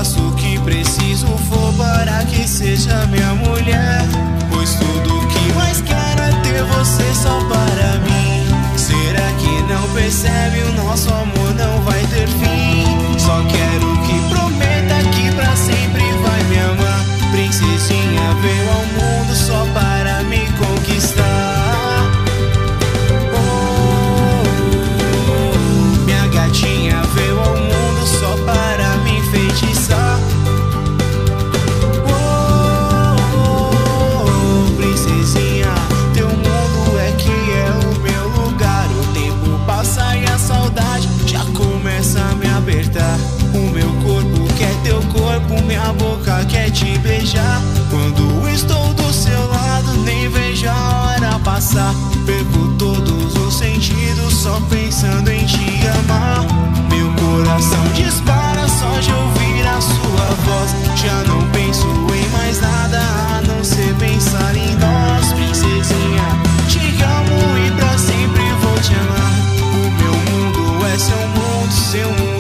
faço o que preciso for para que seja minha mulher, pois tudo que mais quero é ter você só para mim. Será que não percebe? O nosso amor não vai ter fim. Só quero que prometa que pra sempre vai me amar. Princesinha veio ao mundo só para me conquistar. Minha gatinha veio ao mundo só para me enfeitiçar. Princesinha, teu mundo é que é o meu lugar. O tempo passa e a saudade já começa a me apertar. O meu corpo quer teu corpo, minha boca quer te beijar. Quando estou do seu lado, nem vejo a hora passar. Perco todos os sentidos só pensando em te amar. Meu coração dispara só de ouvir a sua voz. Já não penso em mais nada a não ser pensar em nós. Princesinha, te amo e pra sempre vou te amar. O meu mundo é seu mundo, seu mundo